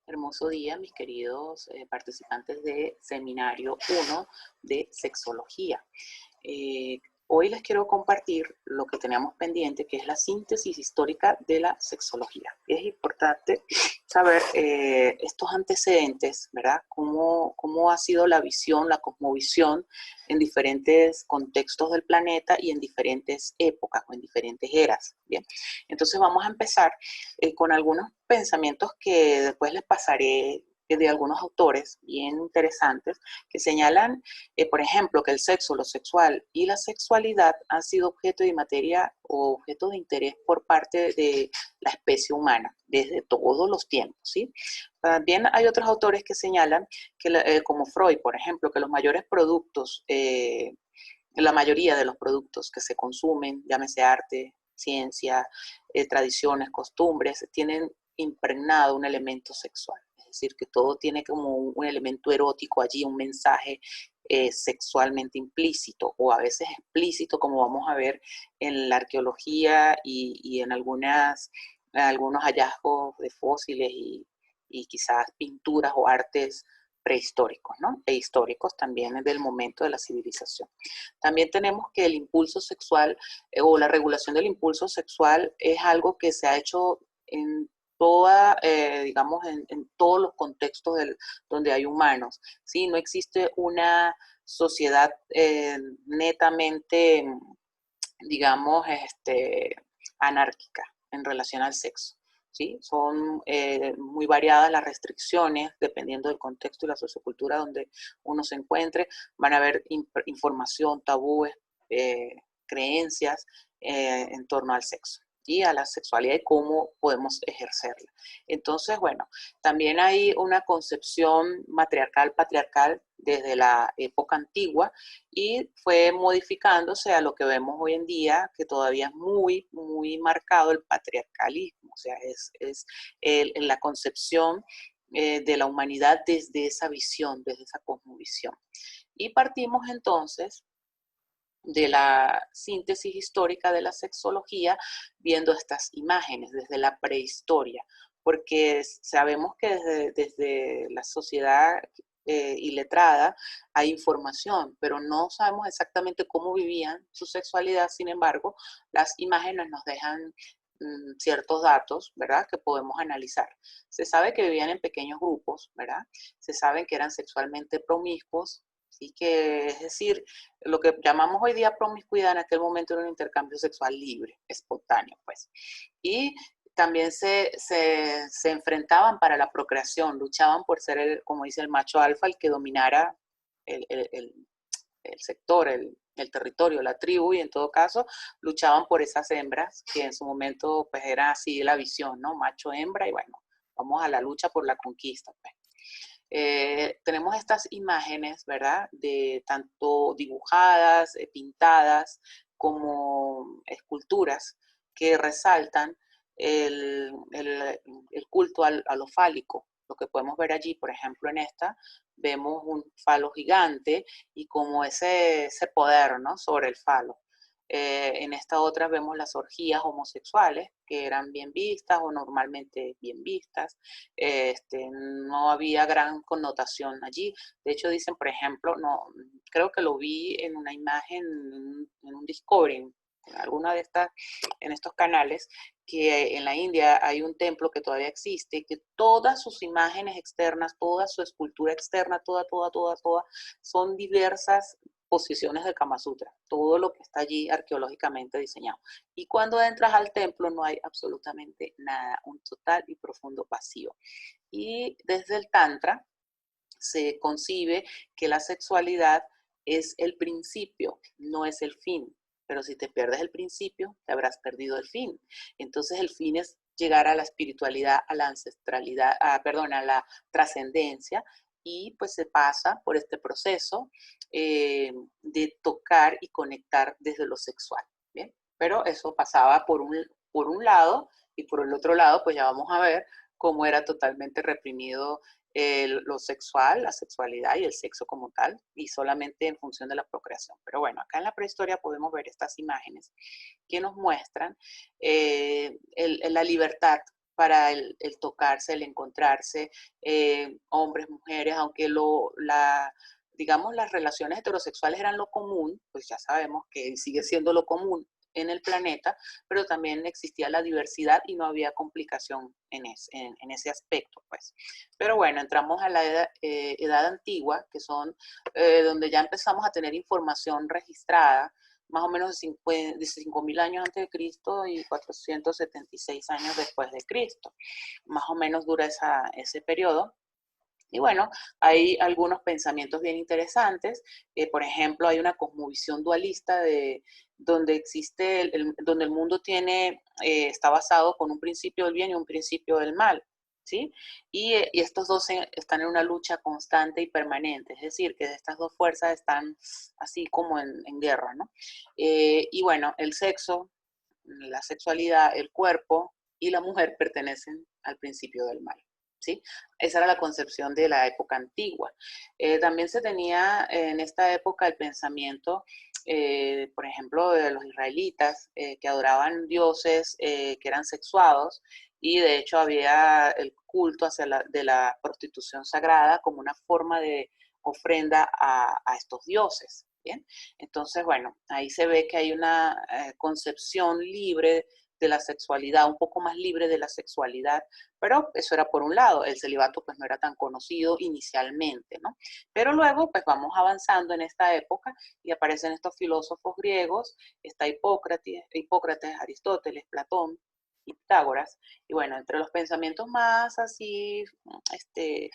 Hermoso día, mis queridos participantes de Seminario 1 de Sexología. Hoy les quiero compartir lo que teníamos pendiente, que es la síntesis histórica de la sexología. Es importante saber estos antecedentes, ¿verdad? Cómo ha sido la visión, la cosmovisión en diferentes contextos del planeta y en diferentes épocas o en diferentes eras. Bien, entonces vamos a empezar con algunos pensamientos que después les pasaré de algunos autores bien interesantes que señalan, por ejemplo, que el sexo, lo sexual y la sexualidad han sido objeto de materia o objeto de interés por parte de la especie humana desde todos los tiempos, ¿sí? También hay otros autores que señalan, que como Freud, por ejemplo, que los mayores productos, la mayoría de los productos que se consumen, llámese arte, ciencia, tradiciones, costumbres, tienen impregnado un elemento sexual. Es decir, que todo tiene como un elemento erótico allí, un mensaje sexualmente implícito o a veces explícito, como vamos a ver en la arqueología y en algunos hallazgos de fósiles y quizás pinturas o artes prehistóricos, ¿no? E históricos también del momento de la civilización. También tenemos que el impulso sexual o la regulación del impulso sexual es algo que se ha hecho en digamos, en todos los contextos donde hay humanos, ¿sí? No existe una sociedad netamente, digamos, anárquica en relación al sexo. ¿Sí? Son muy variadas las restricciones dependiendo del contexto y la sociocultura donde uno se encuentre. Van a haber información, tabúes, creencias en torno al sexo y a la sexualidad y cómo podemos ejercerla. Entonces, bueno, también hay una concepción matriarcal, patriarcal desde la época antigua y fue modificándose a lo que vemos hoy en día, que todavía es muy, muy marcado el patriarcalismo, o sea, es la concepción de la humanidad desde esa visión, desde esa cosmovisión. Y partimos entonces de la síntesis histórica de la sexología, viendo estas imágenes desde la prehistoria, porque sabemos que desde la sociedad iletrada hay información, pero no sabemos exactamente cómo vivían su sexualidad. Sin embargo, las imágenes nos dejan ciertos datos, ¿verdad?, que podemos analizar. Se sabe que vivían en pequeños grupos, ¿verdad? Se sabe que eran sexualmente promiscuos, así que, es decir, lo que llamamos hoy día promiscuidad en aquel momento era un intercambio sexual libre, espontáneo, pues. Y también se enfrentaban para la procreación, luchaban por ser, como dice el macho alfa, el que dominara el, el, el, el sector, el territorio, la tribu, y en todo caso luchaban por esas hembras, que en su momento pues era así la visión, ¿no? Macho, hembra, y bueno, vamos a la lucha por la conquista, pues. Tenemos estas imágenes, ¿verdad? De tanto dibujadas, pintadas, como esculturas que resaltan el culto a lo fálico. Lo que podemos ver allí, por ejemplo, en esta, vemos un falo gigante y como ese poder, ¿no?, sobre el falo. En esta otra vemos las orgías homosexuales, que eran bien vistas o normalmente bien vistas. No había gran connotación allí. De hecho, dicen, por ejemplo, no, creo que lo vi en una imagen, en un Discovery, en alguna de estas, en estos canales, que en la India hay un templo que todavía existe, que todas sus imágenes externas, toda su escultura externa, toda, son diversas posiciones del Kama Sutra, todo lo que está allí arqueológicamente diseñado. Y cuando entras al templo no hay absolutamente nada, un total y profundo vacío. Y desde el Tantra se concibe que la sexualidad es el principio, no es el fin. Pero si te pierdes el principio, te habrás perdido el fin. Entonces el fin es llegar a la espiritualidad, a la ancestralidad, a la trascendencia, y pues se pasa por este proceso de tocar y conectar desde lo sexual, ¿bien? Pero eso pasaba por un lado, y por el otro lado, pues ya vamos a ver cómo era totalmente reprimido lo sexual, la sexualidad y el sexo como tal, y solamente en función de la procreación. Pero bueno, acá en la prehistoria podemos ver estas imágenes que nos muestran la libertad, para el tocarse, el encontrarse, hombres, mujeres, aunque digamos, las relaciones heterosexuales eran lo común, pues ya sabemos que sigue siendo lo común en el planeta, pero también existía la diversidad y no había complicación en ese aspecto, pues. Pero bueno, entramos a la edad antigua, que son donde ya empezamos a tener información registrada, más o menos de 5.000 años antes de Cristo y 476 años después de Cristo. Más o menos dura ese periodo. Y bueno, hay algunos pensamientos bien interesantes. Por ejemplo, hay una cosmovisión dualista donde el mundo está basado con un principio del bien y un principio del mal. ¿Sí? Y estos dos están en una lucha constante y permanente, es decir, que estas dos fuerzas están así como en guerra, ¿no? Y bueno, el sexo, la sexualidad, el cuerpo y la mujer pertenecen al principio del mal. ¿Sí? Esa era la concepción de la época antigua. También se tenía en esta época el pensamiento, por ejemplo, de los israelitas, que adoraban dioses que eran sexuados, y de hecho había el culto de la prostitución sagrada como una forma de ofrenda a estos dioses. ¿Bien? Entonces, bueno, ahí se ve que hay una concepción libre de la sexualidad, un poco más libre de la sexualidad, pero eso era por un lado, el celibato pues no era tan conocido inicialmente, ¿no? Pero luego pues vamos avanzando en esta época y aparecen estos filósofos griegos, está Hipócrates, Aristóteles, Platón y Pitágoras, y bueno, entre los pensamientos más así, eh,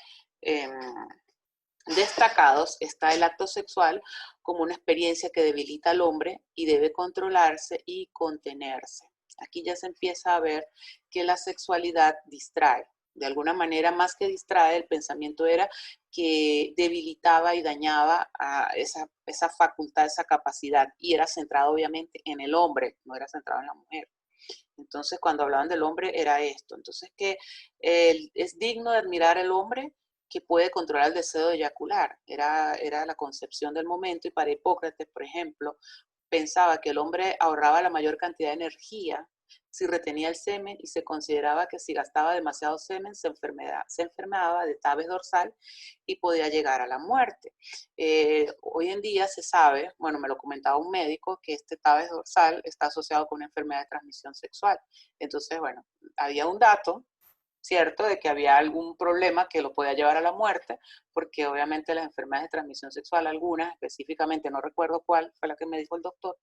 destacados está el acto sexual como una experiencia que debilita al hombre y debe controlarse y contenerse. Aquí ya se empieza a ver que la sexualidad distrae. De alguna manera, más que distrae, el pensamiento era que debilitaba y dañaba a esa facultad, esa capacidad, y era centrado obviamente en el hombre, no era centrado en la mujer. Entonces, cuando hablaban del hombre, era esto. Entonces, que es digno de admirar el hombre que puede controlar el deseo de eyacular. Era la concepción del momento, y para Hipócrates, por ejemplo, pensaba que el hombre ahorraba la mayor cantidad de energía si retenía el semen, y se consideraba que si gastaba demasiado semen se enfermaba de tabes dorsal y podía llegar a la muerte. Hoy en día se sabe, bueno, me lo comentaba un médico, que este tabes dorsal está asociado con una enfermedad de transmisión sexual. Entonces, bueno, había un dato cierto de que había algún problema que lo podía llevar a la muerte, porque obviamente las enfermedades de transmisión sexual, algunas específicamente, no recuerdo cuál fue la que me dijo el doctor,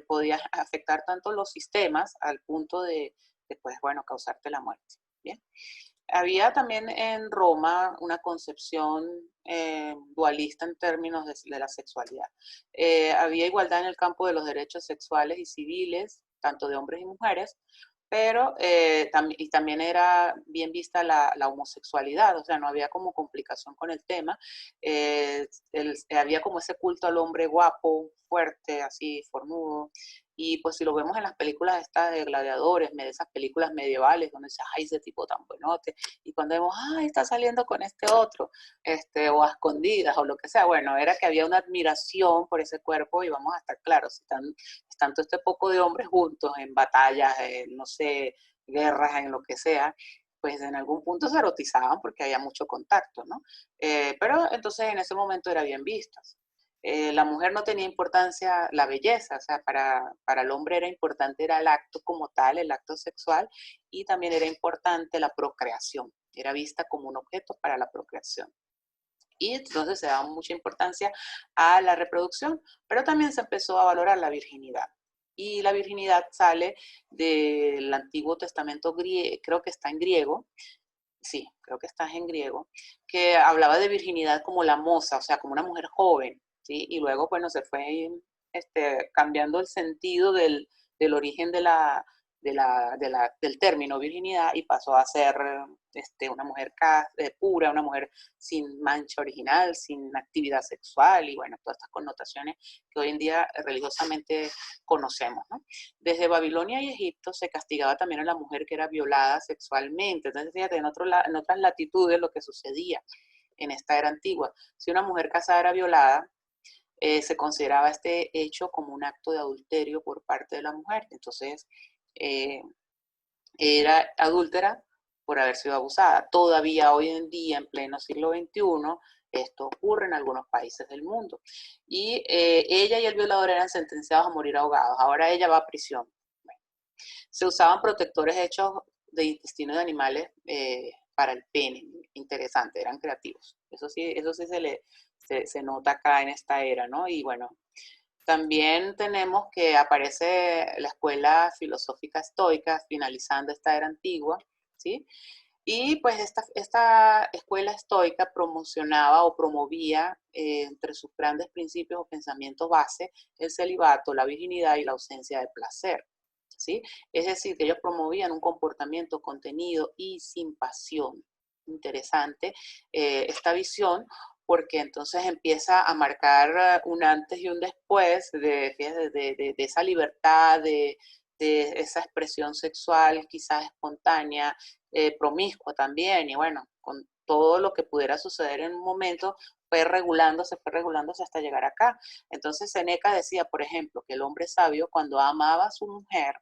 podía afectar tanto los sistemas al punto de pues, bueno, causarte la muerte. Bien. Había también en Roma una concepción dualista en términos de la sexualidad. Había igualdad en el campo de los derechos sexuales y civiles, tanto de hombres y mujeres, pero también era bien vista la homosexualidad, o sea, no había como complicación con el tema. Había como ese culto al hombre guapo, fuerte, así, fornudo, y pues si lo vemos en las películas estas de gladiadores, de esas películas medievales, donde dice, ay, ese tipo tan buenote, y cuando vemos, ay, está saliendo con este otro, o a escondidas, o lo que sea, bueno, era que había una admiración por ese cuerpo, y vamos a estar claros, si están todo este poco de hombres juntos en batallas, no sé, guerras, en lo que sea, pues en algún punto se erotizaban porque había mucho contacto, ¿no? Pero entonces en ese momento era bien visto. La mujer no tenía importancia la belleza, o sea, para el hombre era importante era el acto como tal, el acto sexual, y también era importante la procreación, era vista como un objeto para la procreación. Y entonces se daba mucha importancia a la reproducción, pero también se empezó a valorar la virginidad. Y la virginidad sale del Antiguo Testamento griego, creo que está en griego, sí, creo que está en griego, que hablaba de virginidad como la moza, o sea, como una mujer joven, ¿sí? Y luego, bueno, se fue cambiando el sentido del origen del término virginidad, y pasó a ser una mujer pura, una mujer sin mancha original, sin actividad sexual, y bueno, todas estas connotaciones que hoy en día religiosamente conocemos, ¿no? Desde Babilonia y Egipto se castigaba también a la mujer que era violada sexualmente. Entonces, fíjate, en otras latitudes lo que sucedía en esta era antigua. Si una mujer casada era violada, se consideraba este hecho como un acto de adulterio por parte de la mujer. Entonces, era adúltera por haber sido abusada. Todavía hoy en día, en pleno siglo XXI, esto ocurre en algunos países del mundo. Y ella y el violador eran sentenciados a morir ahogados. Ahora ella va a prisión. Bueno, se usaban protectores hechos de intestino de animales para el pene. Interesante, eran creativos. Eso sí se nota acá en esta era, ¿no? Y bueno, también tenemos que aparece la escuela filosófica estoica, finalizando esta era antigua, ¿sí? Y pues esta escuela estoica promocionaba o promovía entre sus grandes principios o pensamientos base el celibato, la virginidad y la ausencia de placer, ¿sí? Es decir, que ellos promovían un comportamiento contenido y sin pasión. Interesante esta visión, porque entonces empieza a marcar un antes y un después de esa libertad, de esa expresión sexual quizás espontánea, promiscua también, y bueno, con todo lo que pudiera suceder en un momento, fue regulándose hasta llegar acá. Entonces Seneca decía, por ejemplo, que el hombre sabio cuando amaba a su mujer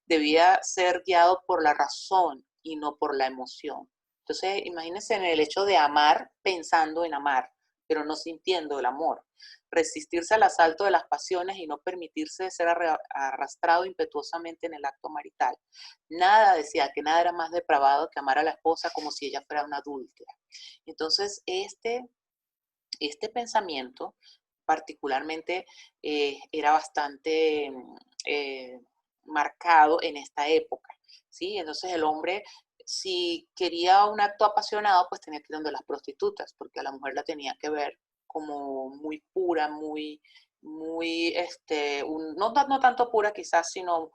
debía ser guiado por la razón y no por la emoción. Entonces, imagínense en el hecho de amar pensando en amar, pero no sintiendo el amor. Resistirse al asalto de las pasiones y no permitirse ser arrastrado impetuosamente en el acto marital. Nada, decía, que nada era más depravado que amar a la esposa como si ella fuera una adúltera. Entonces, este pensamiento particularmente era bastante eh, marcado en esta época, ¿sí? Entonces el hombre, si quería un acto apasionado, pues tenía que ir donde las prostitutas, porque a la mujer la tenía que ver como muy pura, no tanto pura quizás, sino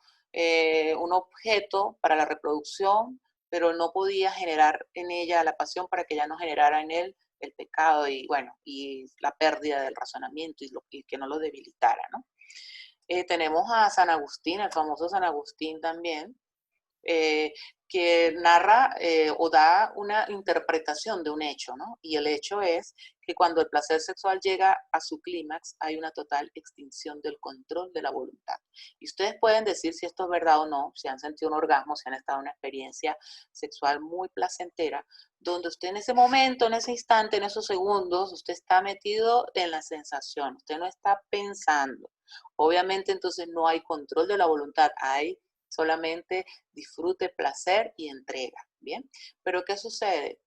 un objeto para la reproducción, pero no podía generar en ella la pasión para que ella no generara en él el pecado y bueno, y la pérdida del razonamiento y que no lo debilitara, ¿no? Tenemos a San Agustín, el famoso San Agustín también, eh, que narra o da una interpretación de un hecho, ¿no? Y el hecho es que cuando el placer sexual llega a su clímax, hay una total extinción del control de la voluntad. Y ustedes pueden decir si esto es verdad o no, si han sentido un orgasmo, si han estado en una experiencia sexual muy placentera, donde usted en ese momento, en ese instante, en esos segundos, usted está metido en la sensación, usted no está pensando. Obviamente entonces no hay control de la voluntad, hay solamente disfrute, placer y entrega, ¿bien? Pero ¿qué sucede?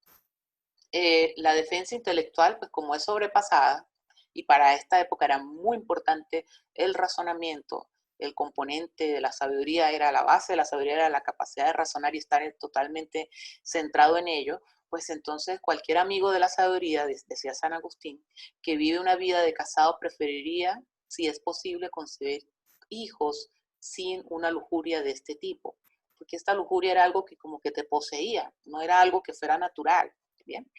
La defensa intelectual, pues como es sobrepasada, y para esta época era muy importante el razonamiento, el componente de la sabiduría era la base de la sabiduría, era la capacidad de razonar y estar totalmente centrado en ello, pues entonces cualquier amigo de la sabiduría, decía San Agustín, que vive una vida de casado preferiría, si es posible, concebir hijos sin una lujuria de este tipo, porque esta lujuria era algo que como que te poseía, no era algo que fuera natural, ¿bien?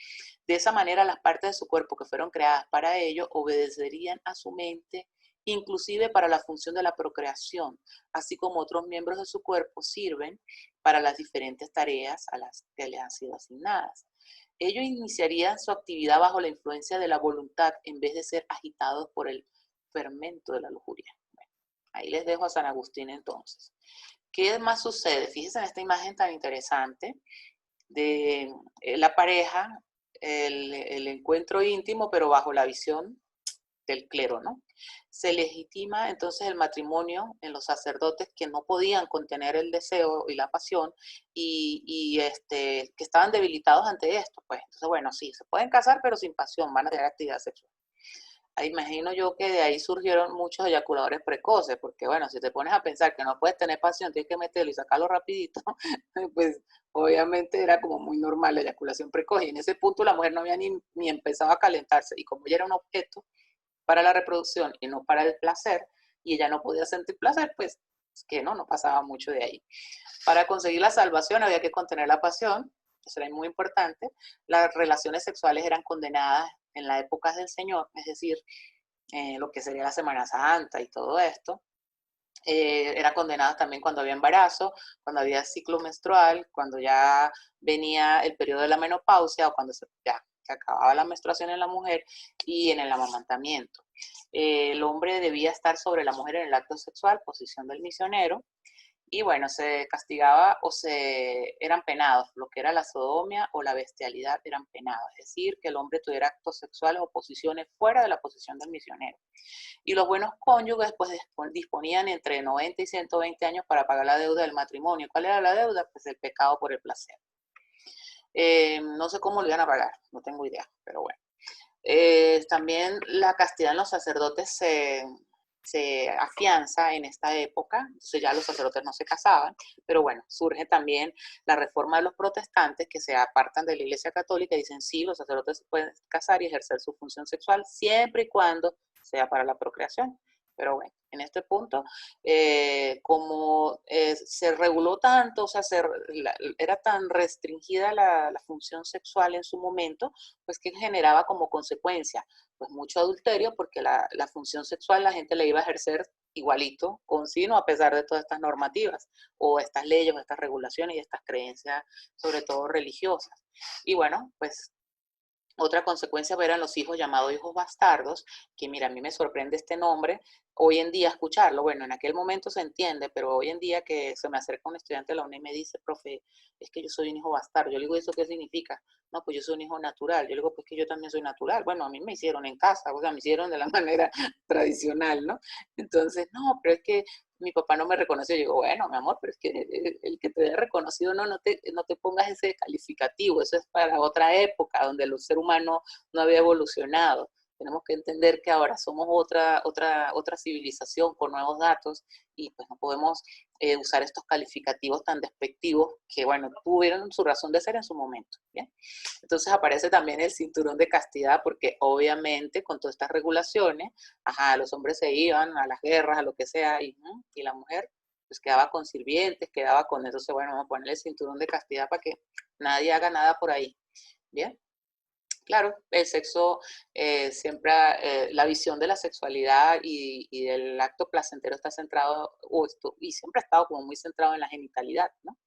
De esa manera, las partes de su cuerpo que fueron creadas para ello obedecerían a su mente, inclusive para la función de la procreación, así como otros miembros de su cuerpo sirven para las diferentes tareas a las que le han sido asignadas. Ellos iniciarían su actividad bajo la influencia de la voluntad en vez de ser agitados por el fermento de la lujuria. Bueno, ahí les dejo a San Agustín entonces. ¿Qué más sucede? Fíjense en esta imagen tan interesante de la pareja, el encuentro íntimo, pero bajo la visión del clero, ¿no? Se legitima entonces el matrimonio en los sacerdotes que no podían contener el deseo y la pasión que estaban debilitados ante esto, pues. Entonces, bueno, sí, se pueden casar, pero sin pasión, van a tener actividad sexual. Imagino yo que de ahí surgieron muchos eyaculadores precoces, porque bueno, si te pones a pensar que no puedes tener pasión, tienes que meterlo y sacarlo rapidito, pues obviamente era como muy normal la eyaculación precoz, y en ese punto la mujer no había ni empezado a calentarse, y como ella era un objeto para la reproducción y no para el placer, y ella no podía sentir placer, pues que no pasaba mucho de ahí. Para conseguir la salvación había que contener la pasión, eso era muy importante. Las relaciones sexuales eran condenadas en la época del Señor, es decir, lo que sería la Semana Santa y todo esto. Era condenada también cuando había embarazo, cuando había ciclo menstrual, cuando ya venía el periodo de la menopausia o cuando ya se acababa la menstruación en la mujer y en el amamantamiento. El hombre debía estar sobre la mujer en el acto sexual, posición del misionero, Y bueno, se castigaba o eran penados, lo que era la sodomia o la bestialidad eran penados, es decir, que el hombre tuviera actos sexuales o posiciones fuera de la posición del misionero. Y los buenos cónyuges pues disponían entre 90 y 120 años para pagar la deuda del matrimonio. ¿Cuál era la deuda? Pues el pecado por el placer. No sé cómo lo iban a pagar, no tengo idea, pero bueno. También la castidad en los sacerdotes se afianza en esta época, entonces ya los sacerdotes no se casaban, pero bueno, surge también la reforma de los protestantes que se apartan de la Iglesia Católica y dicen sí, los sacerdotes se pueden casar y ejercer su función sexual siempre y cuando sea para la procreación. Pero bueno, en este punto, como se reguló tanto, o sea, era tan restringida la función sexual en su momento, pues que generaba como consecuencia pues mucho adulterio, porque la función sexual la gente la iba a ejercer igualito, continuo, a pesar de todas estas normativas, o estas leyes, o estas regulaciones y estas creencias, sobre todo religiosas. Y bueno, pues otra consecuencia eran los hijos llamados hijos bastardos, que mira, a mí me sorprende este nombre, hoy en día escucharlo, bueno, en aquel momento se entiende, pero hoy en día que se me acerca un estudiante de la UNED y me dice, profe, es que yo soy un hijo bastardo, yo le digo, ¿eso qué significa? No, pues yo soy un hijo natural, yo le digo, pues que yo también soy natural, bueno, a mí me hicieron en casa, o sea, me hicieron de la manera tradicional, ¿no? Entonces, no, pero es que mi papá no me reconoció. Yo digo, bueno, mi amor, pero es que el que te haya reconocido no te pongas ese calificativo, eso es para otra época donde el ser humano no había evolucionado. Tenemos que entender que ahora somos otra civilización con nuevos datos y pues no podemos usar estos calificativos tan despectivos que, bueno, tuvieron su razón de ser en su momento. ¿Bien? Entonces aparece también el cinturón de castidad porque obviamente con todas estas regulaciones, ajá, los hombres se iban a las guerras, a lo que sea, y la mujer pues quedaba con sirvientes, quedaba con, entonces bueno, vamos a ponerle el cinturón de castidad para que nadie haga nada por ahí. Bien. Claro, el sexo siempre, la visión de la sexualidad y del acto placentero está centrado, y siempre ha estado como muy centrado en la genitalidad, ¿no?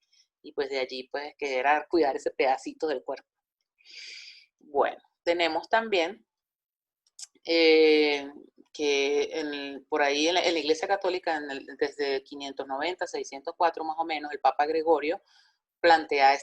Y pues de allí, pues, que era cuidar ese pedacito del cuerpo. Bueno, tenemos también que por ahí en la Iglesia Católica, desde 590, 604 más o menos, el Papa Gregorio plantea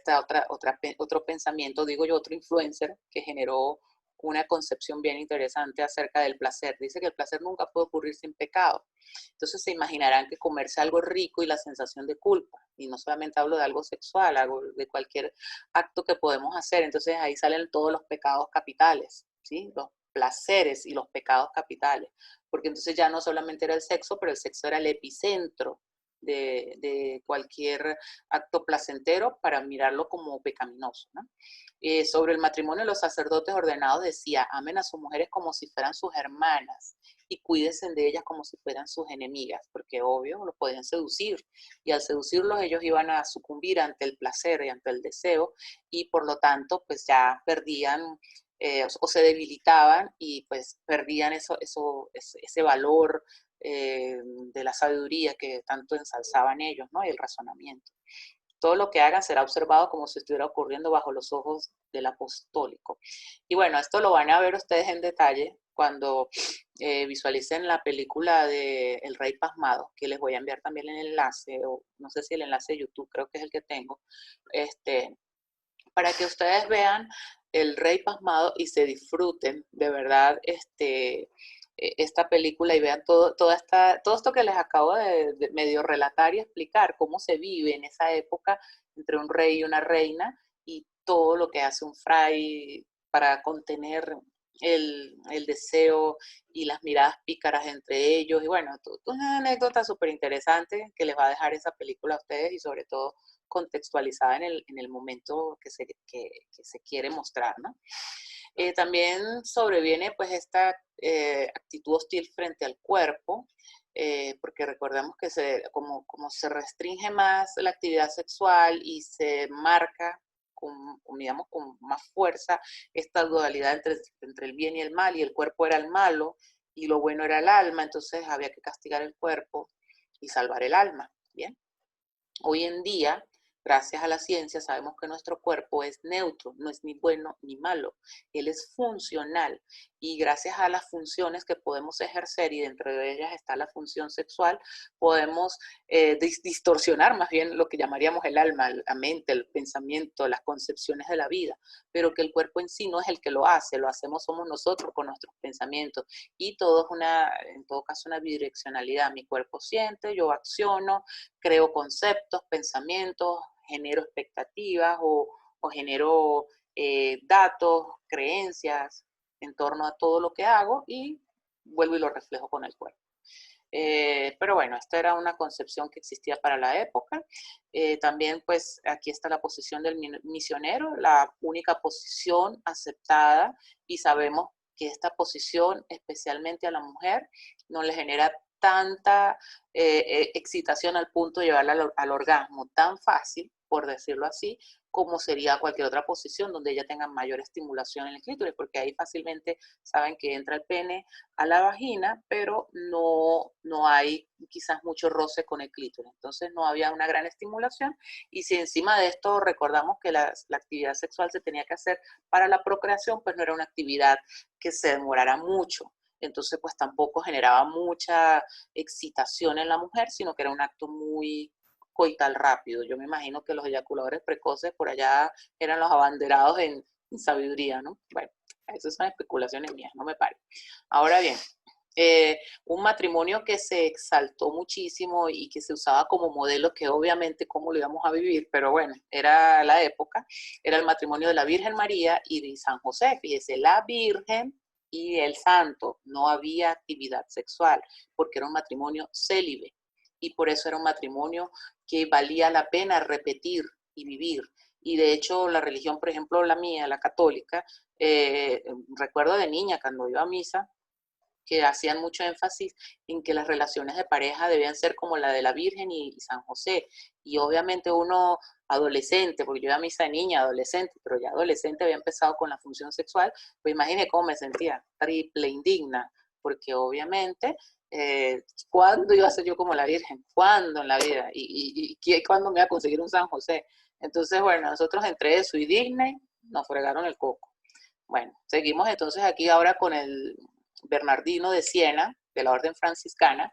otro pensamiento, digo yo, otro influencer que generó una concepción bien interesante acerca del placer. Dice que el placer nunca puede ocurrir sin pecado. Entonces se imaginarán que comerse algo rico y la sensación de culpa, y no solamente hablo de algo sexual, algo de cualquier acto que podemos hacer, entonces ahí salen todos los pecados capitales, ¿sí? Los placeres y los pecados capitales, porque entonces ya no solamente era el sexo, pero el sexo era el epicentro de cualquier acto placentero para mirarlo como pecaminoso, ¿no? Sobre el matrimonio, los sacerdotes ordenados decía, amen a sus mujeres como si fueran sus hermanas y cuídense de ellas como si fueran sus enemigas, porque obvio, los podían seducir y al seducirlos ellos iban a sucumbir ante el placer y ante el deseo y por lo tanto pues ya perdían o se debilitaban y pues perdían ese valor de la sabiduría que tanto ensalzaban ellos, ¿no? Y el razonamiento. Todo lo que hagan será observado como si estuviera ocurriendo bajo los ojos del apostólico. Y bueno, esto lo van a ver ustedes en detalle cuando visualicen la película de El Rey Pasmado, que les voy a enviar también el enlace, o no sé si el enlace de YouTube, creo que es el que tengo, para que ustedes vean El Rey Pasmado y se disfruten de verdad esta película y vean todo esto que les acabo de medio relatar y explicar, cómo se vive en esa época entre un rey y una reina y todo lo que hace un fray para contener el deseo y las miradas pícaras entre ellos. Y bueno, una anécdota súper interesante que les va a dejar esa película a ustedes y sobre todo contextualizada en el momento que se quiere mostrar, ¿no? También sobreviene pues esta actitud hostil frente al cuerpo, porque recordemos que como se restringe más la actividad sexual y se marca digamos, con más fuerza esta dualidad entre el bien y el mal, y el cuerpo era el malo y lo bueno era el alma, entonces había que castigar el cuerpo y salvar el alma, ¿bien? Hoy en día, gracias a la ciencia sabemos que nuestro cuerpo es neutro, no es ni bueno ni malo, él es funcional y gracias a las funciones que podemos ejercer y dentro de ellas está la función sexual, podemos distorsionar más bien lo que llamaríamos el alma, la mente, el pensamiento, las concepciones de la vida, pero que el cuerpo en sí no es el que lo hace, lo hacemos somos nosotros con nuestros pensamientos y todo es en todo caso una bidireccionalidad, mi cuerpo siente, yo acciono, creo conceptos, pensamientos, genero expectativas o genero datos, creencias en torno a todo lo que hago y vuelvo y lo reflejo con el cuerpo. Pero bueno, esta era una concepción que existía para la época. También pues aquí está la posición del misionero, la única posición aceptada y sabemos que esta posición, especialmente a la mujer, no le genera tanta excitación al punto de llevarla al orgasmo tan fácil, por decirlo así, como sería cualquier otra posición donde ella tenga mayor estimulación en el clítoris, porque ahí fácilmente saben que entra el pene a la vagina, pero no hay quizás mucho roce con el clítoris. Entonces no había una gran estimulación y si encima de esto recordamos que la actividad sexual se tenía que hacer para la procreación, pues no era una actividad que se demorara mucho. Entonces pues tampoco generaba mucha excitación en la mujer, sino que era un acto muy coital rápido. Yo me imagino que los eyaculadores precoces por allá eran los abanderados en sabiduría, ¿no? Bueno, esas son especulaciones mías, no me pare. Ahora bien, un matrimonio que se exaltó muchísimo y que se usaba como modelo, que obviamente cómo lo íbamos a vivir, pero bueno, era la época, era el matrimonio de la Virgen María y de San José. Fíjese, la Virgen y el santo, no había actividad sexual, porque era un matrimonio célibe y por eso era un matrimonio que valía la pena repetir y vivir. Y de hecho la religión, por ejemplo, la mía, la católica, recuerdo de niña cuando iba a misa, que hacían mucho énfasis en que las relaciones de pareja debían ser como la de la Virgen y San José. Y obviamente uno adolescente, porque yo iba a misa de niña, adolescente, pero ya adolescente había empezado con la función sexual, pues imagínate cómo me sentía, triple indigna, porque obviamente, ¿cuándo iba a ser yo como la Virgen? ¿Cuándo en la vida? ¿Y cuándo me iba a conseguir un San José? Entonces, bueno, nosotros entre eso y Disney nos fregaron el coco. Bueno, seguimos entonces aquí ahora con el Bernardino de Siena, de la orden franciscana,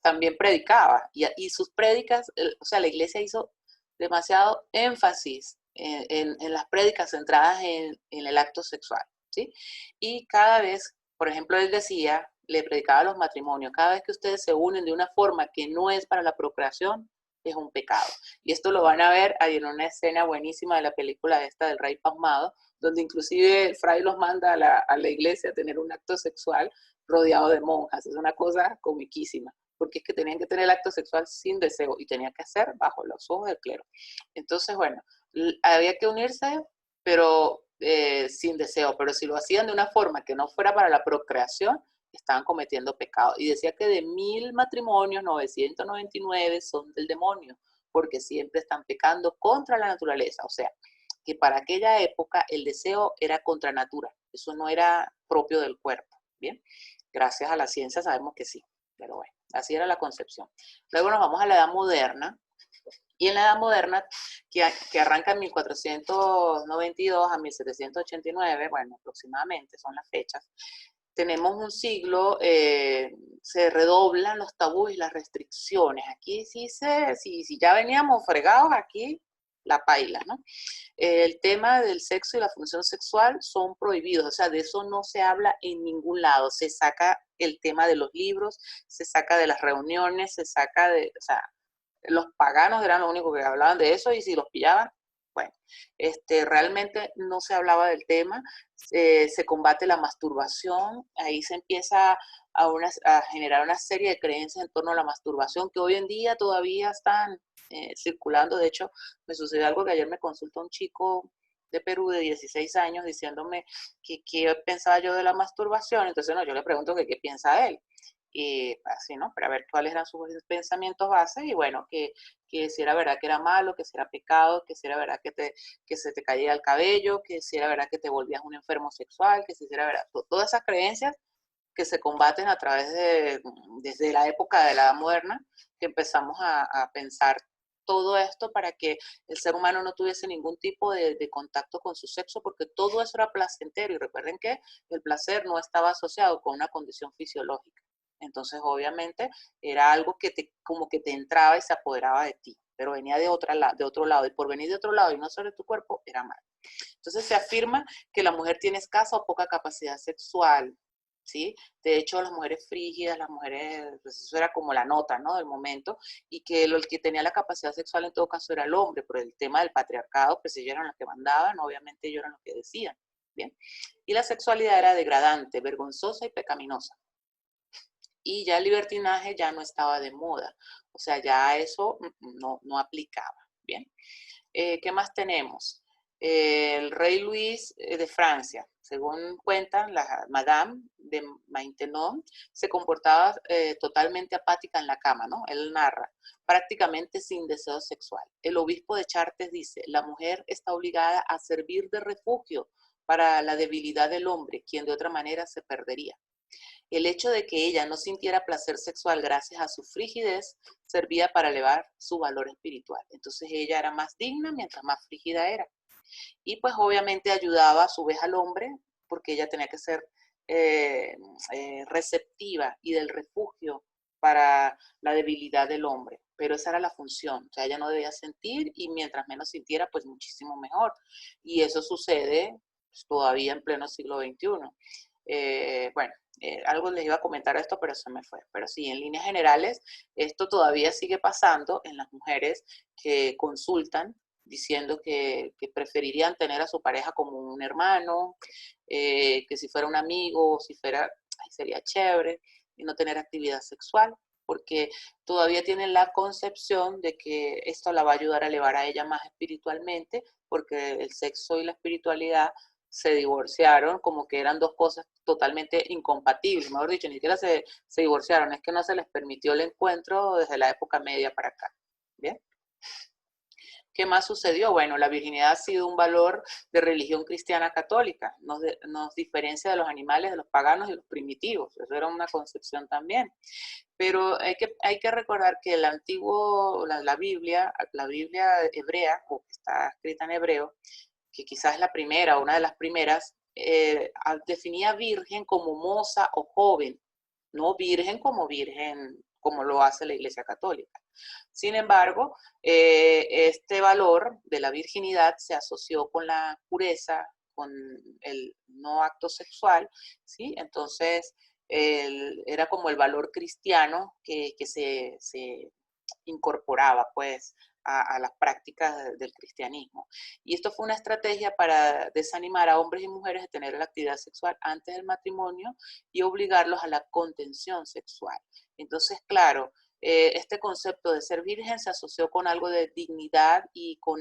también predicaba y sus prédicas, o sea, la iglesia hizo demasiado énfasis en las prédicas centradas en el acto sexual, ¿sí? Y cada vez, por ejemplo, él decía, le predicaba a los matrimonios, cada vez que ustedes se unen de una forma que no es para la procreación, es un pecado. Y esto lo van a ver ahí en una escena buenísima de la película esta del Rey Pasmado, donde inclusive el fray los manda a la iglesia a tener un acto sexual rodeado de monjas. Es una cosa comiquísima, porque es que tenían que tener el acto sexual sin deseo y tenía que hacer bajo los ojos del clero. Entonces, bueno, había que unirse, pero sin deseo, pero si lo hacían de una forma que no fuera para la procreación, estaban cometiendo pecado. Y decía que de 1000 matrimonios, 999 son del demonio, porque siempre están pecando contra la naturaleza. O sea, que para aquella época el deseo era contra natura, eso no era propio del cuerpo, ¿bien? Gracias a la ciencia sabemos que sí, pero bueno, así era la concepción. Luego nos vamos a la Edad Moderna, y en la Edad Moderna, que arranca en 1492 a 1789, bueno, aproximadamente son las fechas, tenemos un siglo, se redoblan los tabúes y las restricciones. Aquí sí si ya veníamos fregados, aquí la paila, ¿no? El tema del sexo y la función sexual son prohibidos, o sea, de eso no se habla en ningún lado. Se saca el tema de los libros, se saca de las reuniones, se saca de, o sea, los paganos eran los únicos que hablaban de eso y si los pillaban, bueno, realmente no se hablaba del tema, se combate la masturbación, ahí se empieza a generar una serie de creencias en torno a la masturbación que hoy en día todavía están circulando. De hecho, me sucedió algo que ayer me consultó un chico de Perú de 16 años diciéndome que qué pensaba yo de la masturbación. Entonces, no, yo le pregunto que qué piensa él. Y así, ¿no? Para ver cuáles eran sus pensamientos bases y bueno, que si era verdad que era malo, que si era pecado, que si era verdad que se te caía el cabello, que si era verdad que te volvías un enfermo sexual, que si era verdad, todas esas creencias que se combaten a través desde la época de la Edad Moderna, que empezamos a pensar todo esto para que el ser humano no tuviese ningún tipo de contacto con su sexo, porque todo eso era placentero. Y recuerden que el placer no estaba asociado con una condición fisiológica. Entonces, obviamente, era algo que como que te entraba y se apoderaba de ti, pero venía de otro lado, y por venir de otro lado y no sobre tu cuerpo, era mal. Entonces se afirma que la mujer tiene escasa o poca capacidad sexual, ¿sí? De hecho, las mujeres frígidas, las mujeres, pues eso era como la nota, ¿no?, del momento, y que el que tenía la capacidad sexual en todo caso era el hombre, por el tema del patriarcado, pues ellos eran los que mandaban, obviamente ellos eran los que decían, ¿bien? Y la sexualidad era degradante, vergonzosa y pecaminosa. Y ya el libertinaje ya no estaba de moda, o sea, ya eso no aplicaba, ¿bien? ¿Qué más tenemos? El rey Luis de Francia, según cuentan, la Madame de Maintenon se comportaba totalmente apática en la cama, ¿no? Él narra, prácticamente sin deseo sexual. El obispo de Chartres dice, la mujer está obligada a servir de refugio para la debilidad del hombre, quien de otra manera se perdería. El hecho de que ella no sintiera placer sexual gracias a su frigidez servía para elevar su valor espiritual. Entonces ella era más digna mientras más frígida era. Y pues obviamente ayudaba a su vez al hombre porque ella tenía que ser receptiva y del refugio para la debilidad del hombre. Pero esa era la función, o sea, ella no debía sentir y mientras menos sintiera, pues muchísimo mejor. Y eso sucede pues, todavía en pleno siglo XXI. Bueno, algo les iba a comentar esto, pero se me fue. Pero sí, en líneas generales, esto todavía sigue pasando en las mujeres que consultan diciendo que preferirían tener a su pareja como un hermano, que si fuera un amigo, si fuera, ay, sería chévere, y no tener actividad sexual, porque todavía tienen la concepción de que esto la va a ayudar a elevar a ella más espiritualmente, porque el sexo y la espiritualidad se divorciaron, como que eran dos cosas totalmente incompatibles, mejor dicho, ni siquiera se divorciaron, es que no se les permitió el encuentro desde la época media para acá, ¿bien? ¿Qué más sucedió? Bueno, la virginidad ha sido un valor de religión cristiana católica, nos diferencia de los animales, de los paganos y los primitivos, eso era una concepción también. Pero hay que recordar que el antiguo, la Biblia hebrea, o que está escrita en hebreo, que quizás es la primera, una de las primeras, definía virgen como moza o joven, no virgen como lo hace la Iglesia Católica. Sin embargo, este valor de la virginidad se asoció con la pureza, con el no acto sexual, ¿sí? Entonces, era como el valor cristiano que se incorporaba, pues, a las prácticas del cristianismo. Y esto fue una estrategia para desanimar a hombres y mujeres de tener la actividad sexual antes del matrimonio y obligarlos a la contención sexual. Entonces, claro, este concepto de ser virgen se asoció con algo de dignidad y con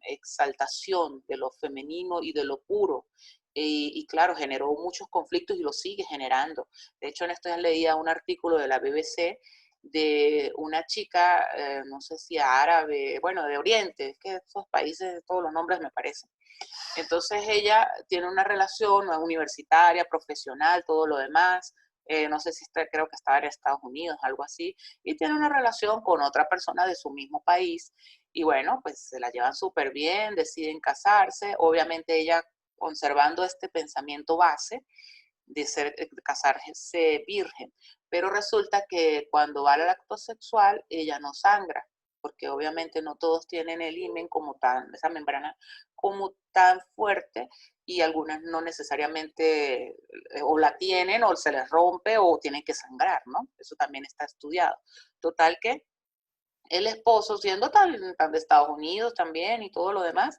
exaltación de lo femenino y de lo puro. Y claro, generó muchos conflictos y lo sigue generando. De hecho, en esto ya leía un artículo de la BBC de una chica, no sé si árabe, bueno, de Oriente, es que esos países, todos los nombres me parecen. Entonces ella tiene una relación universitaria, profesional, todo lo demás, no sé si está, creo que estaba en Estados Unidos, algo así, y tiene una relación con otra persona de su mismo país, y bueno, pues se la llevan súper bien, deciden casarse, obviamente ella conservando este pensamiento base de casarse virgen, pero resulta que cuando va al acto sexual ella no sangra, porque obviamente no todos tienen el himen como tan, esa membrana como tan fuerte y algunas no necesariamente o la tienen o se les rompe o tienen que sangrar, ¿no? Eso también está estudiado. Total que el esposo, siendo tan de Estados Unidos también y todo lo demás,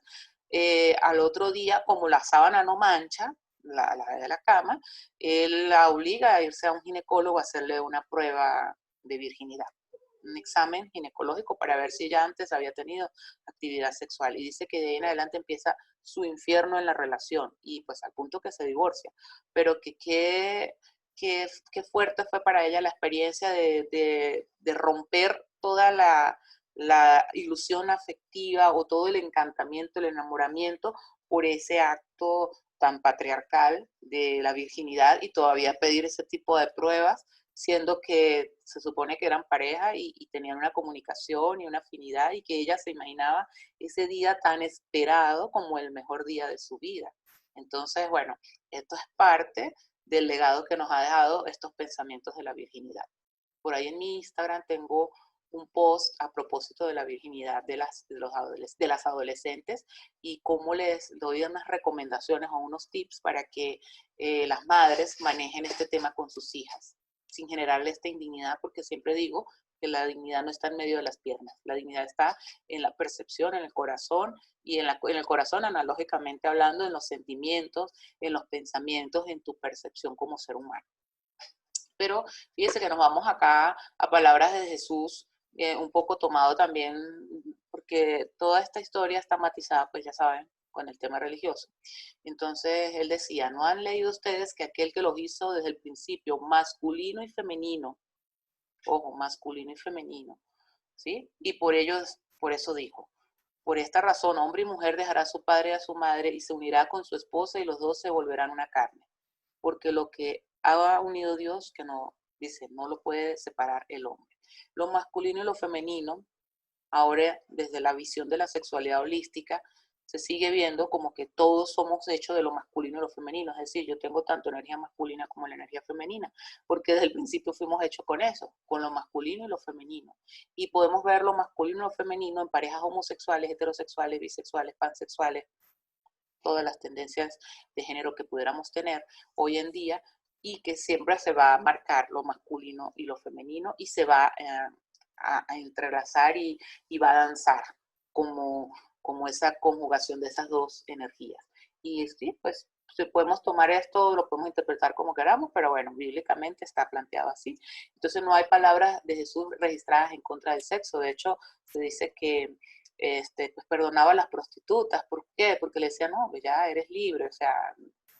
al otro día, como la sábana no mancha, la de la cama, él la obliga a irse a un ginecólogo a hacerle una prueba de virginidad, un examen ginecológico para ver si ya antes había tenido actividad sexual. Y dice que de ahí en adelante empieza su infierno en la relación y pues al punto que se divorcia. Pero qué fuerte fue para ella la experiencia de romper toda la ilusión afectiva o todo el encantamiento, el enamoramiento por ese acto tan patriarcal de la virginidad y todavía pedir ese tipo de pruebas siendo que se supone que eran pareja y tenían una comunicación y una afinidad y que ella se imaginaba ese día tan esperado como el mejor día de su vida. Entonces, bueno, esto es parte del legado que nos ha dejado estos pensamientos de la virginidad. Por ahí en mi Instagram tengo un post a propósito de la virginidad de las adolescentes y cómo les doy unas recomendaciones o unos tips para que las madres manejen este tema con sus hijas, sin generarle esta indignidad, porque siempre digo que la dignidad no está en medio de las piernas, la dignidad está en la percepción, en el corazón, y en el corazón analógicamente hablando, en los sentimientos, en los pensamientos, en tu percepción como ser humano. Pero fíjense que nos vamos acá a palabras de Jesús, un poco tomado también, porque toda esta historia está matizada, pues ya saben, con el tema religioso. Entonces él decía, ¿no han leído ustedes que aquel que los hizo desde el principio, masculino y femenino, ojo, masculino y femenino, ¿sí? Y por eso dijo, por esta razón, hombre y mujer dejará a su padre y a su madre y se unirá con su esposa y los dos se volverán una carne. Porque lo que ha unido Dios, que no, dice, no lo puede separar el hombre. Lo masculino y lo femenino, ahora desde la visión de la sexualidad holística, se sigue viendo como que todos somos hechos de lo masculino y lo femenino. Es decir, yo tengo tanto energía masculina como la energía femenina, porque desde el principio fuimos hechos con eso, con lo masculino y lo femenino. Y podemos ver lo masculino y lo femenino en parejas homosexuales, heterosexuales, bisexuales, pansexuales, todas las tendencias de género que pudiéramos tener hoy en día, y que siempre se va a marcar lo masculino y lo femenino y se va a entrelazar y va a danzar como esa conjugación de esas dos energías. Y sí, pues si podemos tomar esto, lo podemos interpretar como queramos, pero bueno, bíblicamente está planteado así. Entonces no hay palabras de Jesús registradas en contra del sexo. De hecho, se dice que pues perdonaba a las prostitutas. ¿Por qué? Porque le decía, no, pues ya eres libre, o sea,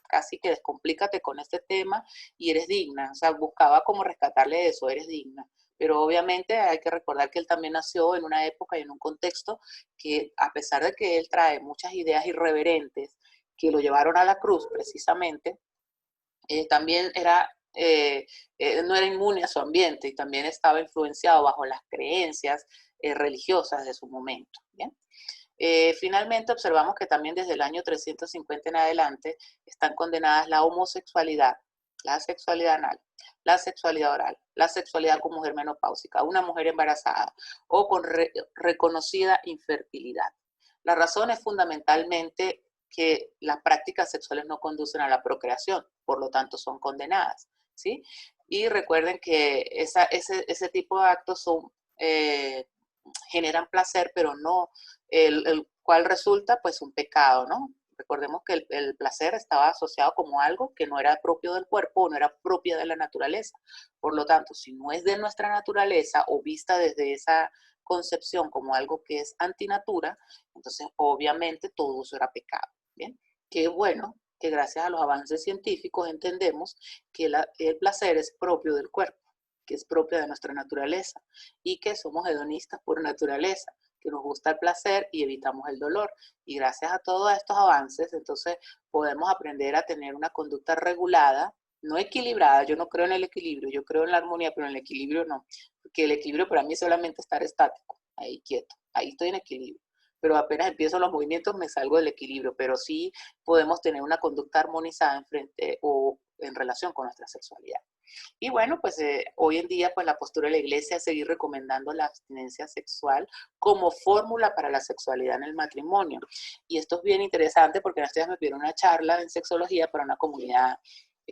casi que descomplícate con este tema y eres digna. O sea, buscaba como rescatarle eso, eres digna. Pero obviamente hay que recordar que él también nació en una época y en un contexto que, a pesar de que él trae muchas ideas irreverentes que lo llevaron a la cruz precisamente, también no era inmune a su ambiente y también estaba influenciado bajo las creencias religiosas de su momento. ¿Bien? Finalmente observamos que también desde el año 350 en adelante están condenadas la homosexualidad, la sexualidad anal, la sexualidad oral, la sexualidad con mujer menopáusica, una mujer embarazada o con reconocida infertilidad. La razón es fundamentalmente que las prácticas sexuales no conducen a la procreación, por lo tanto son condenadas, ¿sí? Y recuerden que ese tipo de actos generan placer, pero no el cual resulta pues un pecado, ¿no? Recordemos que el placer estaba asociado como algo que no era propio del cuerpo o no era propia de la naturaleza. Por lo tanto, si no es de nuestra naturaleza o vista desde esa concepción como algo que es antinatura, entonces obviamente todo eso era pecado. ¿Bien? Qué bueno que gracias a los avances científicos entendemos que el placer es propio del cuerpo, que es propia de nuestra naturaleza y que somos hedonistas por naturaleza, que nos gusta el placer y evitamos el dolor. Y gracias a todos estos avances, entonces podemos aprender a tener una conducta regulada, no equilibrada. Yo no creo en el equilibrio, yo creo en la armonía, pero en el equilibrio no, porque el equilibrio para mí es solamente estar estático, ahí quieto, ahí estoy en equilibrio. Pero apenas empiezo los movimientos me salgo del equilibrio, pero sí podemos tener una conducta armonizada en frente o en relación con nuestra sexualidad. Y bueno, pues hoy en día pues la postura de la iglesia es seguir recomendando la abstinencia sexual como fórmula para la sexualidad en el matrimonio. Y esto es bien interesante porque en estos días me pidieron una charla en sexología para una comunidad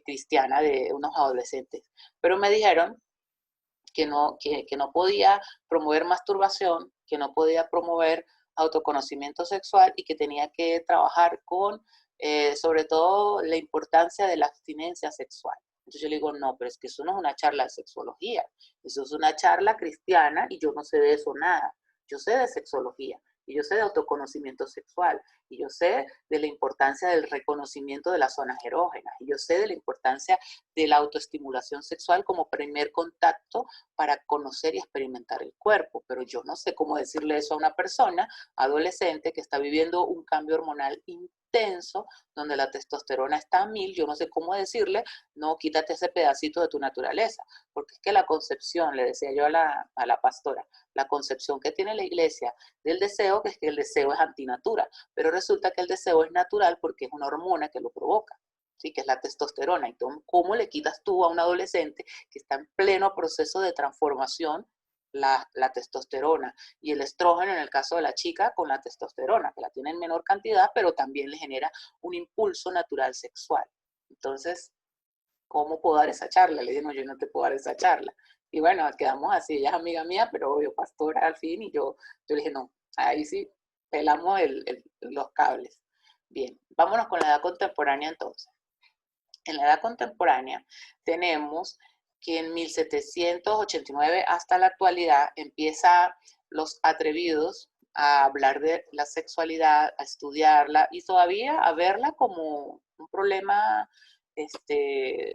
cristiana de unos adolescentes. Pero me dijeron que no podía promover masturbación, que no podía promover autoconocimiento sexual y que tenía que trabajar con, sobre todo, la importancia de la abstinencia sexual. Entonces yo le digo, no, pero es que eso no es una charla de sexología, eso es una charla cristiana y yo no sé de eso nada. Yo sé de sexología y yo sé de autoconocimiento sexual y yo sé de la importancia del reconocimiento de las zonas erógenas y yo sé de la importancia de la autoestimulación sexual como primer contacto para conocer y experimentar el cuerpo, pero yo no sé cómo decirle eso a una persona adolescente que está viviendo un cambio hormonal intenso, donde la testosterona está a 1000, yo no sé cómo decirle, no, quítate ese pedacito de tu naturaleza, porque es que la concepción, le decía yo a la pastora, la concepción que tiene la iglesia del deseo, que es que el deseo es antinatura, pero resulta que el deseo es natural porque es una hormona que lo provoca, ¿sí? Que es la testosterona. Entonces, ¿cómo le quitas tú a un adolescente que está en pleno proceso de transformación la testosterona y el estrógeno en el caso de la chica con la testosterona, que la tiene en menor cantidad, pero también le genera un impulso natural sexual? Entonces, ¿cómo puedo dar esa charla? Le dije, no, yo no te puedo dar esa charla. Y bueno, quedamos así, ella es amiga mía, pero obvio, pastora al fin, y yo le dije, no, ahí sí, pelamos los cables. Bien, vámonos con la edad contemporánea entonces. En la edad contemporánea tenemos que en 1789 hasta la actualidad empieza los atrevidos a hablar de la sexualidad, a estudiarla y todavía a verla como un problema,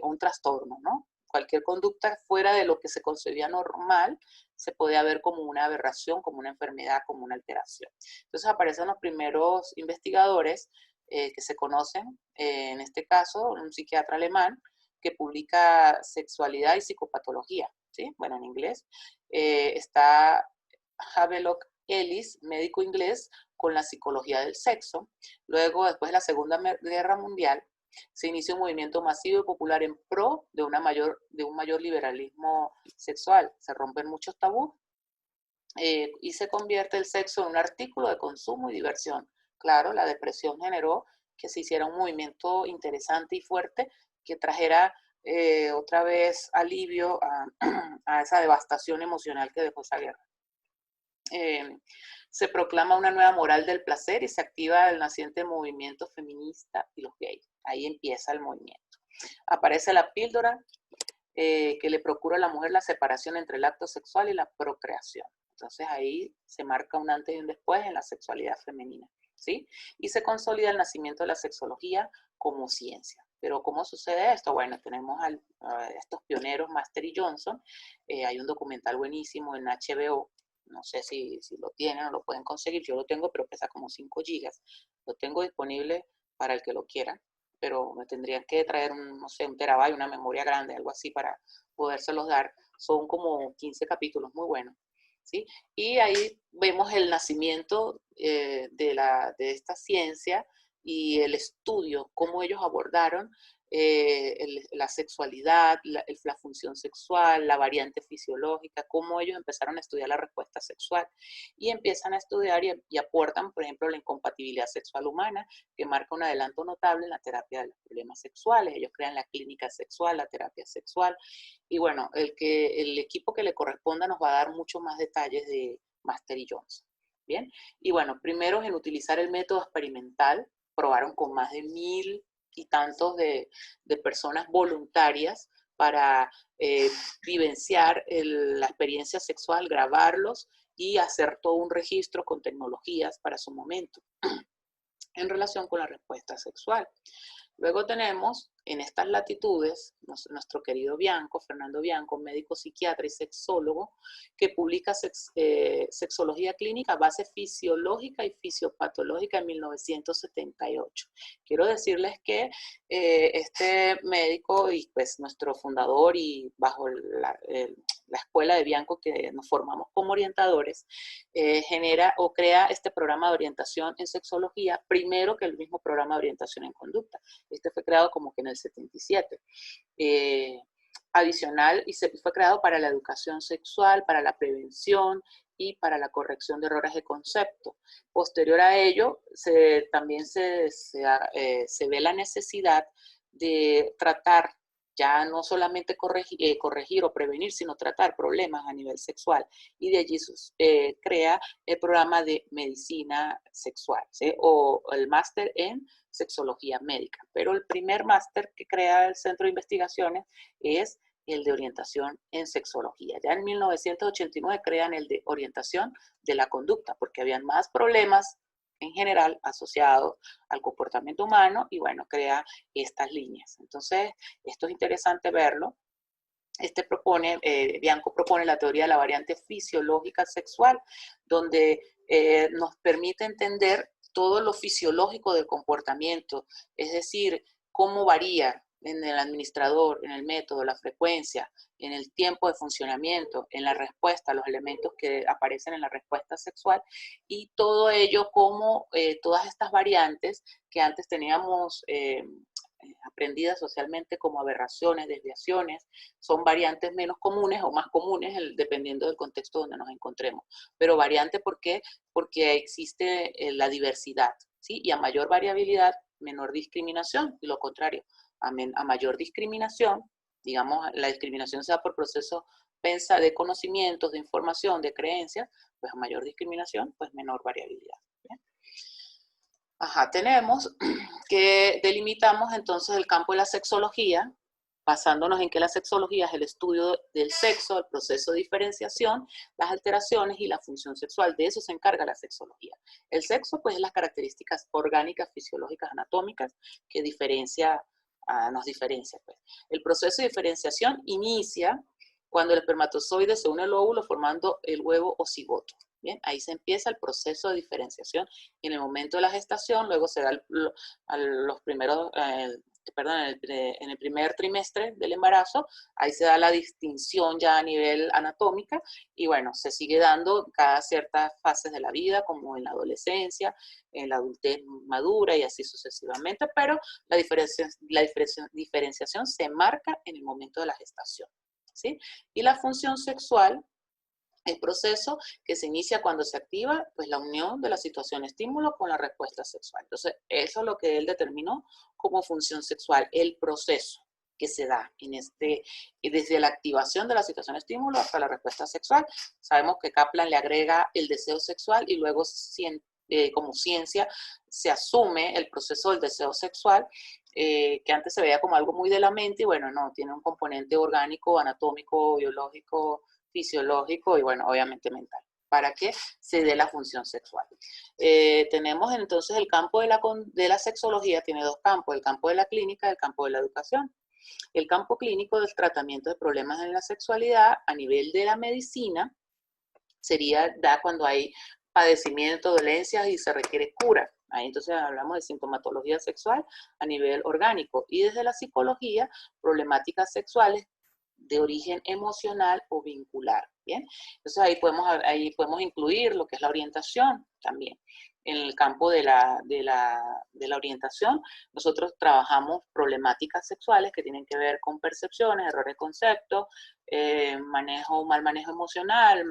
un trastorno, ¿no? Cualquier conducta fuera de lo que se concebía normal se podía ver como una aberración, como una enfermedad, como una alteración. Entonces aparecen los primeros investigadores que se conocen, en este caso un psiquiatra alemán que publica Sexualidad y Psicopatología, ¿sí? Bueno, en inglés. Está Havelock Ellis, médico inglés, con la psicología del sexo. Luego, después de la Segunda Guerra Mundial, se inicia un movimiento masivo y popular en pro de un mayor liberalismo sexual. Se rompen muchos tabús y se convierte el sexo en un artículo de consumo y diversión. Claro, la depresión generó que se hiciera un movimiento interesante y fuerte que trajera otra vez alivio a esa devastación emocional que dejó esa guerra. Se proclama una nueva moral del placer y se activa el naciente movimiento feminista y los gays. Ahí empieza el movimiento. Aparece la píldora que le procura a la mujer la separación entre el acto sexual y la procreación. Entonces ahí se marca un antes y un después en la sexualidad femenina, ¿sí? Y se consolida el nacimiento de la sexología como ciencia. Pero ¿cómo sucede esto? Bueno, tenemos a estos pioneros, Master y Johnson. Hay un documental buenísimo en HBO. No sé si lo tienen o lo pueden conseguir. Yo lo tengo, pero pesa como 5 gigas. Lo tengo disponible para el que lo quiera, pero me tendrían que traer no sé, un terabyte, una memoria grande, algo así para podérselos dar. Son como 15 capítulos, muy buenos, ¿sí? Y ahí vemos el nacimiento de esta ciencia y el estudio, cómo ellos abordaron la sexualidad, la función sexual, la variante fisiológica, cómo ellos empezaron a estudiar la respuesta sexual y empiezan a estudiar y aportan, por ejemplo, la incompatibilidad sexual humana, que marca un adelanto notable en la terapia de los problemas sexuales. Ellos crean la clínica sexual, la terapia sexual, y bueno, el equipo que le corresponda nos va a dar mucho más detalles de Master y Johnson. Bien, y bueno, primeros en utilizar el método experimental, probaron con más de 1000 y tantos de personas voluntarias para vivenciar la experiencia sexual, grabarlos y hacer todo un registro con tecnologías para su momento en relación con la respuesta sexual. Luego tenemos en estas latitudes nuestro querido Bianco, Fernando Bianco, médico psiquiatra y sexólogo, que publica Sexología Clínica, base fisiológica y fisiopatológica en 1978. Quiero decirles que este médico y pues nuestro fundador y bajo la escuela de Bianco que nos formamos como orientadores, genera o crea este programa de orientación en sexología, primero que el mismo programa de orientación en conducta. Este fue creado como que en el 77. Adicional, y fue creado para la educación sexual, para la prevención y para la corrección de errores de concepto. Posterior a ello, también se ve la necesidad de tratar ya no solamente corregir o prevenir, sino tratar problemas a nivel sexual. Y de allí crea el programa de medicina sexual, ¿sí? O el máster en sexología médica. Pero el primer máster que crea el Centro de Investigaciones es el de orientación en sexología. Ya en 1989 crean el de orientación de la conducta, porque habían más problemas en general asociados al comportamiento humano y bueno, crea estas líneas. Entonces, esto es interesante verlo. Bianco propone la teoría de la variante fisiológica sexual, donde nos permite entender todo lo fisiológico del comportamiento, es decir, cómo varía en el administrador, en el método, la frecuencia, en el tiempo de funcionamiento, en la respuesta, los elementos que aparecen en la respuesta sexual, y todo ello como todas estas variantes que antes teníamos aprendidas socialmente como aberraciones, desviaciones, son variantes menos comunes o más comunes dependiendo del contexto donde nos encontremos. Pero variante, ¿por qué? Porque existe la diversidad, ¿sí? Y a mayor variabilidad, menor discriminación, y lo contrario, a mayor discriminación, digamos, la discriminación se da por procesos de conocimientos, de información, de creencias, pues a mayor discriminación, pues menor variabilidad. ¿Bien? Ajá, tenemos que delimitamos entonces el campo de la sexología, basándonos en que la sexología es el estudio del sexo, el proceso de diferenciación, las alteraciones y la función sexual. De eso se encarga la sexología. El sexo, pues, es las características orgánicas, fisiológicas, anatómicas que nos diferencia. Pues. El proceso de diferenciación inicia cuando el espermatozoide se une al óvulo formando el huevo o cigoto. Bien, ahí se empieza el proceso de diferenciación. Y en el momento de la gestación, luego se da los primeros, en el primer trimestre del embarazo, ahí se da la distinción ya a nivel anatómica y bueno, se sigue dando cada ciertas fases de la vida, como en la adolescencia, en la adultez madura y así sucesivamente, pero la diferenciación se marca en el momento de la gestación, ¿sí? Y la función sexual, el proceso que se inicia cuando se activa pues, la unión de la situación estímulo con la respuesta sexual. Entonces, eso es lo que él determinó como función sexual, el proceso que se da desde la activación de la situación estímulo hasta la respuesta sexual. Sabemos que Kaplan le agrega el deseo sexual y luego como ciencia se asume el proceso del deseo sexual, que antes se veía como algo muy de la mente y bueno, no, tiene un componente orgánico, anatómico, biológico, fisiológico y, bueno, obviamente mental, para que se dé la función sexual. Tenemos entonces el campo de la sexología, tiene dos campos, el campo de la clínica y el campo de la educación. El campo clínico del tratamiento de problemas en la sexualidad a nivel de la medicina sería cuando hay padecimiento, dolencias y se requiere cura. Ahí entonces hablamos de sintomatología sexual a nivel orgánico. Y desde la psicología, problemáticas sexuales de origen emocional o vincular, ¿bien? Entonces ahí podemos incluir lo que es la orientación también. En el campo de la orientación, nosotros trabajamos problemáticas sexuales que tienen que ver con percepciones, errores de concepto, mal manejo emocional,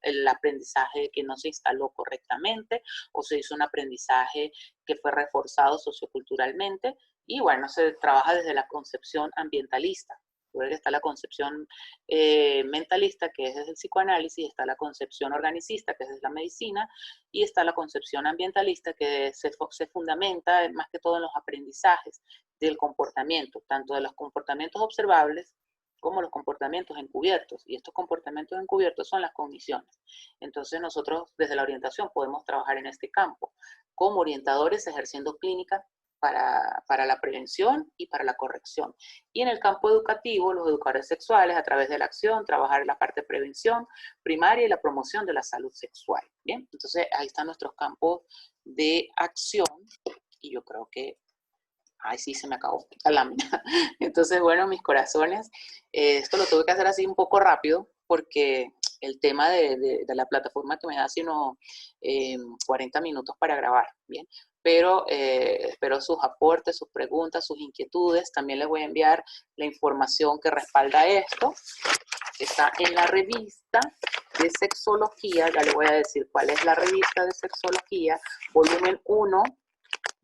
el aprendizaje que no se instaló correctamente o se hizo un aprendizaje que fue reforzado socioculturalmente y bueno, se trabaja desde la concepción ambientalista. Luego está la concepción mentalista, que es desde el psicoanálisis, está la concepción organicista, que es desde la medicina, y está la concepción ambientalista, que se fundamenta más que todo en los aprendizajes del comportamiento, tanto de los comportamientos observables como los comportamientos encubiertos. Y estos comportamientos encubiertos son las cogniciones. Entonces nosotros desde la orientación podemos trabajar en este campo como orientadores ejerciendo clínica para la prevención y para la corrección. Y en el campo educativo, los educadores sexuales, a través de la acción, trabajar en la parte de prevención primaria y la promoción de la salud sexual. Bien, entonces ahí están nuestros campos de acción y yo creo que, ay, sí, se me acabó la lámina. Entonces, bueno, mis corazones, esto lo tuve que hacer así un poco rápido porque el tema de la plataforma que me da sino 40 minutos para grabar, ¿bien? Pero espero sus aportes, sus preguntas, sus inquietudes. También les voy a enviar la información que respalda esto, que está en la revista de sexología. Ya le voy a decir cuál es la revista de sexología, volumen 1,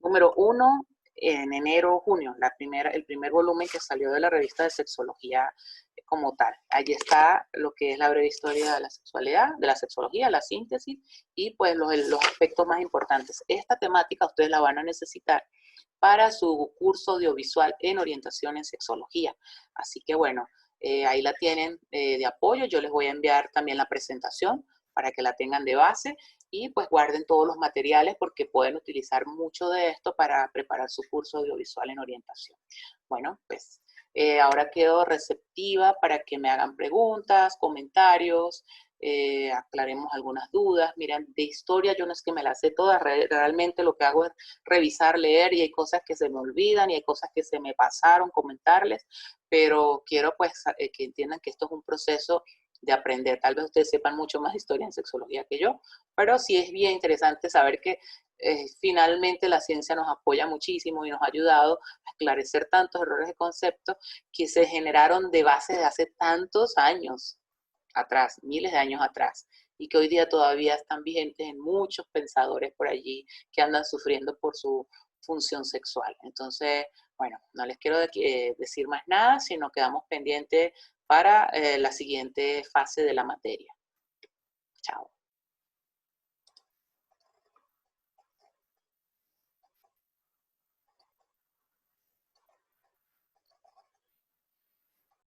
número 1, en enero, junio, el primer volumen que salió de la revista de sexología como tal. Allí está lo que es la breve historia de la sexualidad, de la sexología, la síntesis y pues los aspectos más importantes. Esta temática ustedes la van a necesitar para su curso audiovisual en orientación en sexología. Así que bueno, ahí la tienen de apoyo. Yo les voy a enviar también la presentación para que la tengan de base y pues guarden todos los materiales porque pueden utilizar mucho de esto para preparar su curso audiovisual en orientación. Bueno, pues ahora quedo receptiva para que me hagan preguntas, comentarios, aclaremos algunas dudas. Miren, de historia yo no es que me las sé todas, realmente lo que hago es revisar, leer, y hay cosas que se me olvidan y hay cosas que se me pasaron comentarles, pero quiero pues que entiendan que esto es un proceso de aprender. Tal vez ustedes sepan mucho más de historia en sexología que yo, pero sí es bien interesante saber que finalmente la ciencia nos apoya muchísimo y nos ha ayudado a esclarecer tantos errores de concepto que se generaron de base de hace tantos años atrás, miles de años atrás, y que hoy día todavía están vigentes en muchos pensadores por allí que andan sufriendo por su función sexual. Entonces, bueno, no les quiero decir más nada, sino quedamos pendientes para la siguiente fase de la materia. Chao.